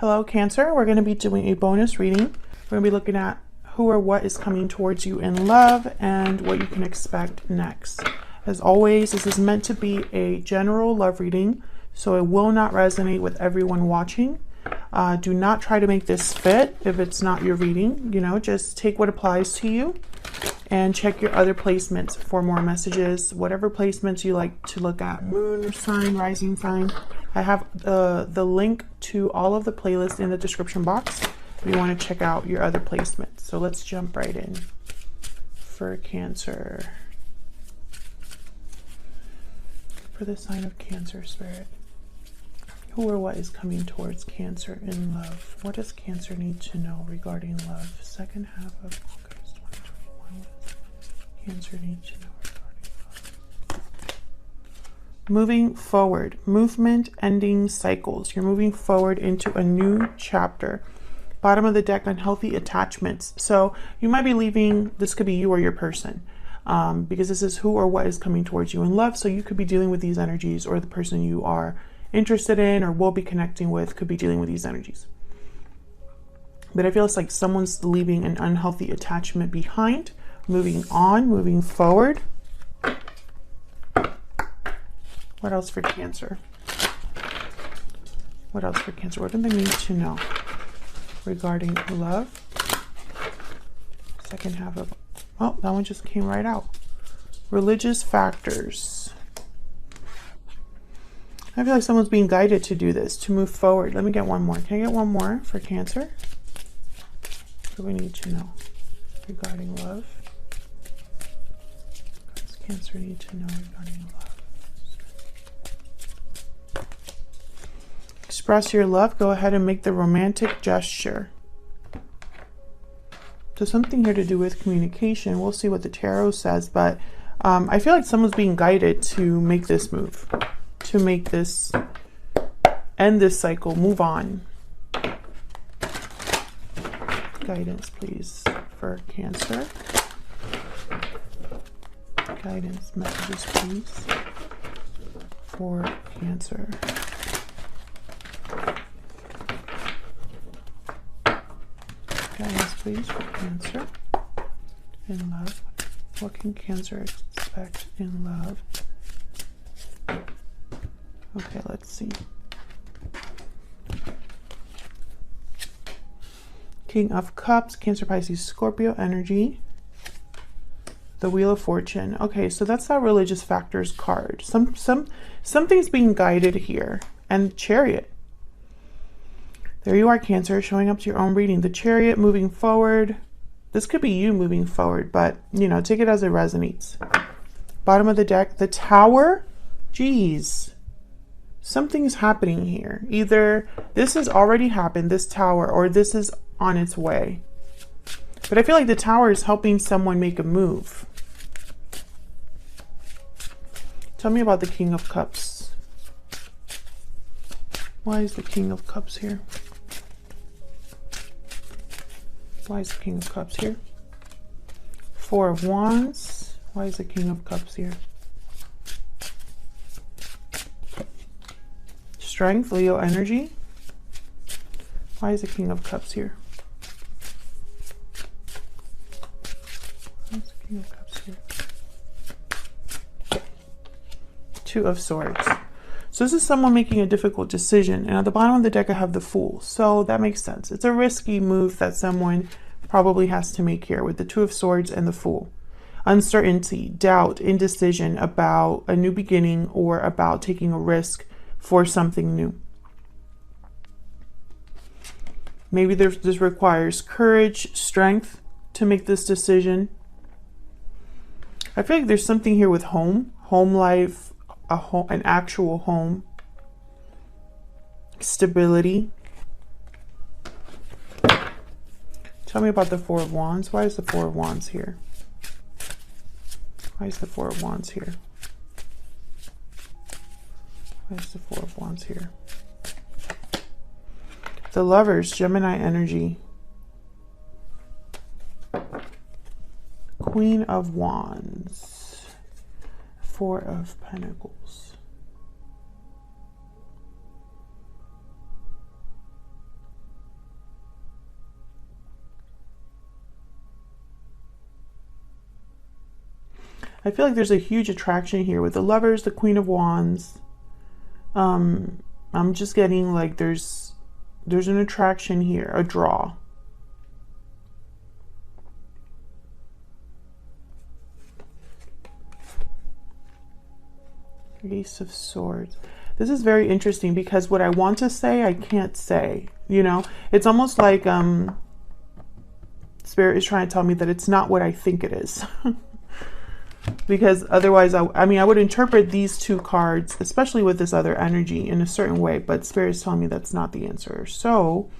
Hello, Cancer. We're going to be doing a bonus reading. We're going to be looking at who or what is coming towards you in love and what you can expect next. As always, this is meant to be a general love reading, so it will not resonate with everyone watching. Do not try to make this fit if it's not your reading. Just take what applies to you and check your other placements for more messages, whatever placements you like to look at. Moon sign, rising sign. I have the link to all of the playlists in the description box if you want to check out your other placements. So let's jump right in for Cancer. For the sign of Cancer, Spirit. Who or what is coming towards Cancer in love? What does Cancer need to know regarding love? Second half of August 2021. What does Cancer need to know regarding love? Moving forward. Movement, ending cycles. You're moving forward into a new chapter. Bottom of the deck, unhealthy attachments. So you might be leaving, this could be you or your person. Because this is who or what is coming towards you in love. So you could be dealing with these energies, or the person you are interested in or will be connecting with could be dealing with these energies. But I feel it's like someone's leaving an unhealthy attachment behind, moving on, moving forward. What else for Cancer? What else for Cancer? What do they need to know regarding love? Second half of, oh, that one just came right out. Religious factors. I feel like someone's being guided to do this, to move forward. Let me get one more. Can I get one more for Cancer? What do we need to know regarding love? What does Cancer need to know regarding love? Express your love. Go ahead and make the romantic gesture. So something here to do with communication. We'll see what the tarot says, but I feel like someone's being guided to make this move. To make this, end this cycle, move on. Guidance, please, for Cancer. Guidance, messages, please, for Cancer. Guidance, please, for Cancer in love. What can Cancer expect in love? Okay, let's see. King of Cups, Cancer, Pisces, Scorpio energy. The Wheel of Fortune. Okay, so that's that religious factors card. Something's being guided here. And Chariot. There you are, Cancer, showing up to your own reading. The Chariot moving forward. This could be you moving forward, but, take it as it resonates. Bottom of the deck, the Tower. Jeez. Something's happening here. Either this has already happened, this Tower, or this is on its way. But I feel like the Tower is helping someone make a move. Tell me about the King of Cups. Why is the King of Cups here? Why is the King of Cups here? Four of Wands. Why is the King of Cups here? Strength, Leo energy. Why is the King of Cups here? Why is the King of Cups here? Two of Swords. So this is someone making a difficult decision. And at the bottom of the deck, I have the Fool. So that makes sense. It's a risky move that someone probably has to make here with the Two of Swords and the Fool. Uncertainty, doubt, indecision about a new beginning or about taking a risk for something new. Maybe this requires courage, strength to make this decision. I feel like there's something here with home life, an actual home, stability. Tell me about the Four of Wands. Why is the Four of Wands here? Why is the Four of Wands here? Why is the Four of Wands here? The Lovers, Gemini energy. Queen of Wands. Four of Pentacles. I feel like there's a huge attraction here with the Lovers, the Queen of Wands. I'm just getting like there's an attraction here, a draw. Ace of Swords. This is very interesting because what I want to say, I can't say, you know? It's almost like Spirit is trying to tell me that it's not what I think it is. Because otherwise, I mean, I would interpret these two cards, especially with this other energy, in a certain way, but Spirit is telling me that's not the answer. So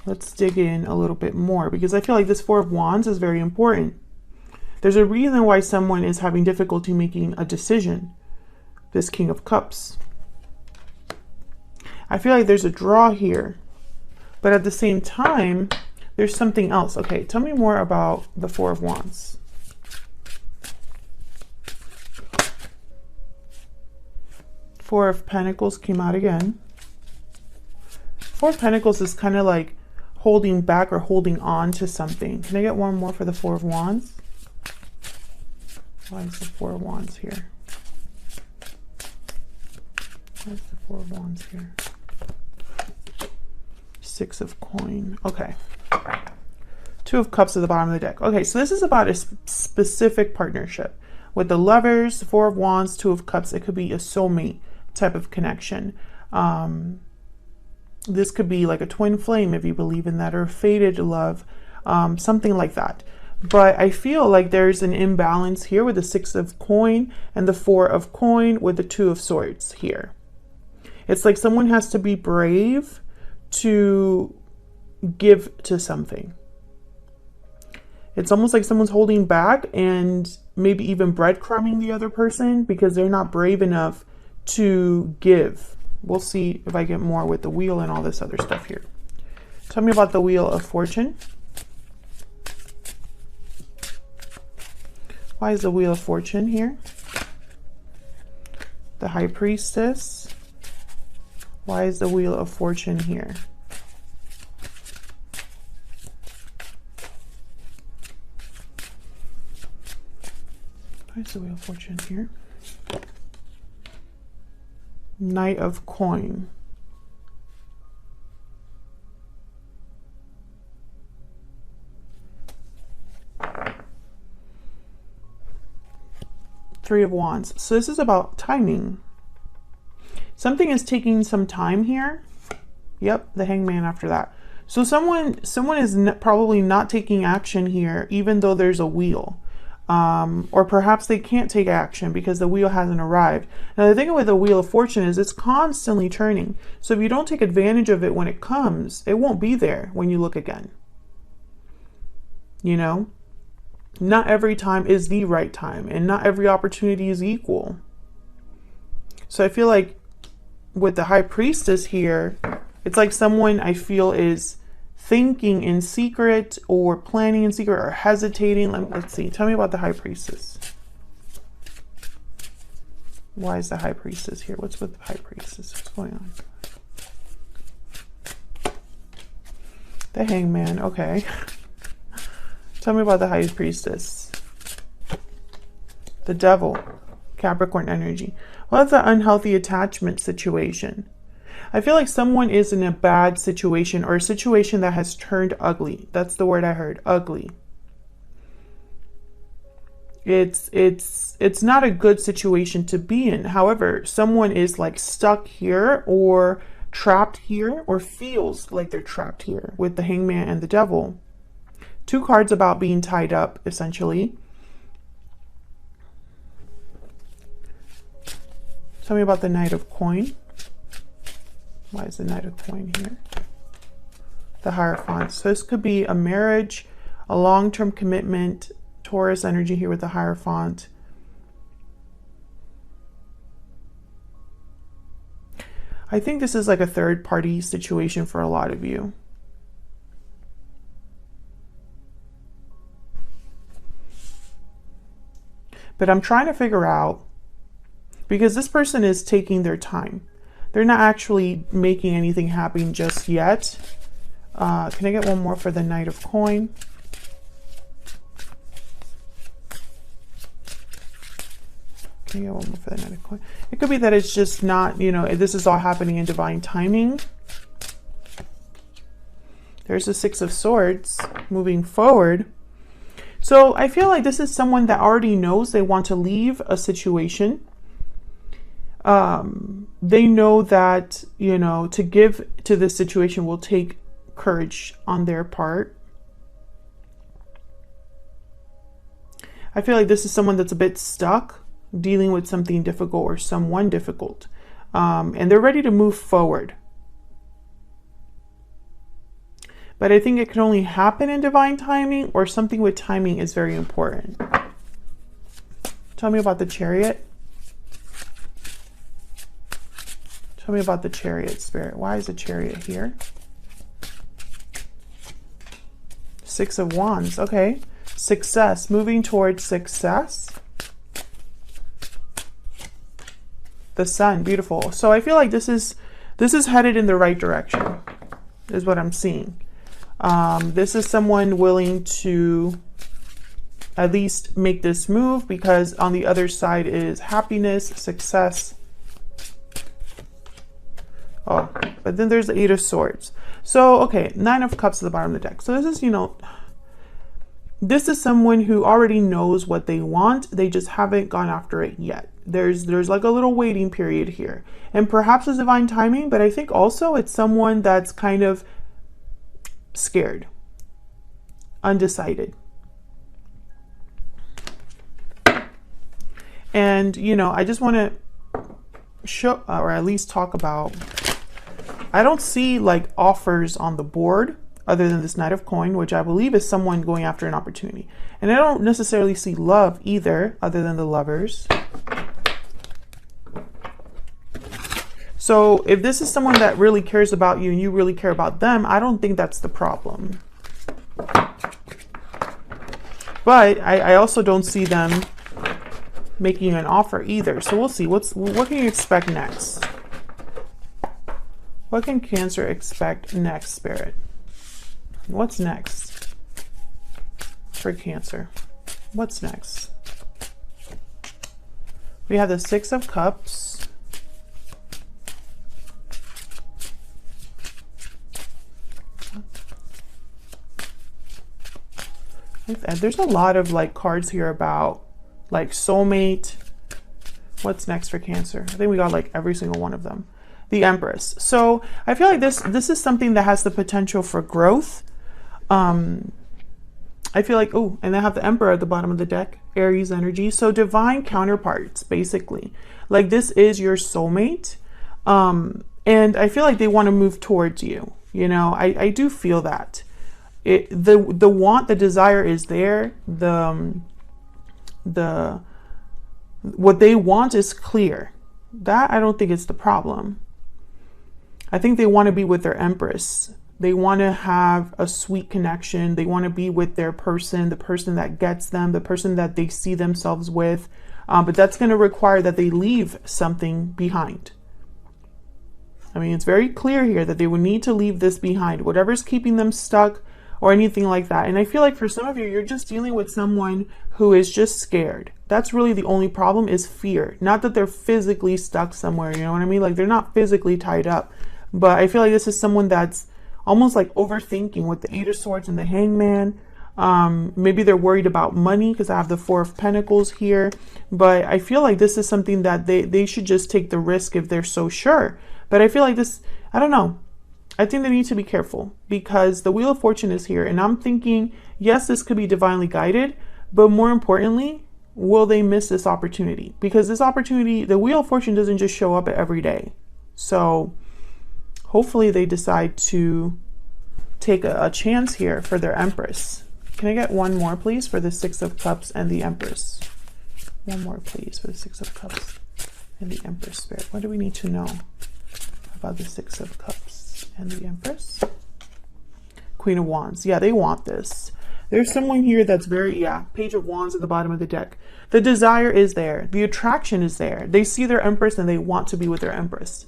let's dig in a little bit more, because I feel like this Four of Wands is very important. There's a reason why someone is having difficulty making a decision. This King of Cups. I feel like there's a draw here, but at the same time, there's something else. Okay, tell me more about the Four of Wands. Four of Pentacles came out again. Four of Pentacles is kind of like holding back or holding on to something. Can I get one more for the Four of Wands? Why is the Four of Wands here? Why is the Four of Wands here? Six of Coin. Okay. Two of Cups at the bottom of the deck. Okay, so this is about a specific partnership. With the Lovers, Four of Wands, Two of Cups, it could be a soulmate type of connection. This could be like a twin flame, if you believe in that, or fated love, something like that. But I feel like there's an imbalance here with the Six of Coin and the Four of Coin with the Two of Swords here. It's like someone has to be brave to give to something. It's almost like someone's holding back and maybe even breadcrumbing the other person because they're not brave enough to give. We'll see if I get more with the Wheel and all this other stuff here. Tell me about the Wheel of Fortune. Why is the Wheel of Fortune here? The High Priestess. Why is the Wheel of Fortune here? Why is the Wheel of Fortune here? Knight of Coin. Three of Wands. So this is about timing. Something is taking some time here. Yep, the Hangman after that. So someone is probably not taking action here, even though there's a wheel. Or perhaps they can't take action because the wheel hasn't arrived. Now the thing with the Wheel of Fortune is it's constantly turning. So if you don't take advantage of it when it comes, it won't be there when you look again. You know? Not every time is the right time, and not every opportunity is equal. So I feel like with the High Priestess here, it's like someone I feel is thinking in secret or planning in secret or hesitating. Let's see. Tell me about the High Priestess. Why is the High Priestess here? What's with the High Priestess? What's going on? The Hangman. Okay. Tell me about the High Priestess. The Devil. Capricorn energy. Well, that's an unhealthy attachment situation. I feel like someone is in a bad situation or a situation that has turned ugly. That's the word I heard. Ugly. It's not a good situation to be in. However, someone is like stuck here or trapped here or feels like they're trapped here with the Hangman and the Devil. Two cards about being tied up, essentially. Tell me about the Knight of Coin. Why is the Knight of Coin here? The Hierophant. So this could be a marriage, a long-term commitment, Taurus energy here with the Hierophant. I think this is like a third-party situation for a lot of you. But I'm trying to figure out, because this person is taking their time. They're not actually making anything happen just yet. Can I get one more for the Knight of Coin? Can you get one more for the Knight of Coins? It could be that it's just not, you know, this is all happening in divine timing. There's the Six of Swords moving forward. So I feel like this is someone that already knows they want to leave a situation. They know that, you know, to give to this situation will take courage on their part. I feel like this is someone that's a bit stuck, dealing with something difficult or someone difficult. And they're ready to move forward. But I think it can only happen in divine timing, or something with timing is very important. Tell me about the Chariot. Tell me about the Chariot, Spirit. Why is the Chariot here? Six of Wands. Okay. Success. Moving towards success. The Sun. Beautiful. So I feel like this is headed in the right direction, is what I'm seeing. This is someone willing to at least make this move, because on the other side is happiness, success. Oh, but then there's the Eight of Swords. So, okay, Nine of Cups at the bottom of the deck. So this is, you know, this is someone who already knows what they want. They just haven't gone after it yet. There's like a little waiting period here. And perhaps it's divine timing, but I think also it's someone that's kind of scared, undecided. And, you know, I just want to show, or at least talk about, I don't see like offers on the board other than this Knight of Coin, which I believe is someone going after an opportunity. And I don't necessarily see love either, other than the Lovers. So if this is someone that really cares about you and you really care about them, I don't think that's the problem. But I also don't see them making an offer either. So we'll see. What can you expect next? What can Cancer expect next, Spirit? What's next for Cancer? What's next? We have the Six of Cups. There's a lot of like cards here about like soulmate. What's next for Cancer? I think we got like every single one of them. The Empress. So I feel like this is something that has the potential for growth. I feel like, oh, and I have the Emperor at the bottom of the deck, Aries energy. So divine counterparts, basically. Like this is your soulmate. And I feel like they want to move towards you. You know, I do feel that. The want, the desire is there. What they want is clear. That I don't think it's the problem. I think they want to be with their Empress. They want to have a sweet connection. They want to be with their person, the person that gets them, the person that they see themselves with. But that's going to require that they leave something behind. I mean, it's very clear here that they would need to leave this behind, whatever's keeping them stuck or anything like that. And I feel like for some of you, you're just dealing with someone who is just scared. That's really the only problem, is fear. Not that they're physically stuck somewhere, you know what I mean? Like they're not physically tied up. But I feel like this is someone that's almost like overthinking with the Eight of Swords and the Hangman. Maybe they're worried about money because I have the Four of Pentacles here. But I feel like this is something that they should just take the risk if they're so sure. But I feel like this, I don't know. I think they need to be careful because the Wheel of Fortune is here. And I'm thinking, yes, this could be divinely guided. But more importantly, will they miss this opportunity? Because this opportunity, the Wheel of Fortune doesn't just show up every day. So hopefully they decide to take a chance here for their Empress. Can I get one more, please, for the Six of Cups and the Empress? One more, please, for the Six of Cups and the Empress, Spirit. What do we need to know about the Six of Cups and the Empress? Queen of Wands. Yeah, they want this. There's someone here that's very, yeah, Page of Wands at the bottom of the deck. The desire is there. The attraction is there. They see their Empress and they want to be with their Empress.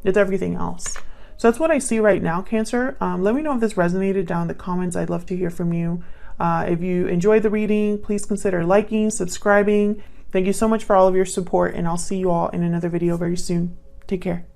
It's everything else. So that's what I see right now, Cancer. Let me know if this resonated down in the comments. I'd love to hear from you. If you enjoyed the reading, please consider liking, subscribing, Thank you so much for all of your support, and I'll see you all in another video very soon. Take care.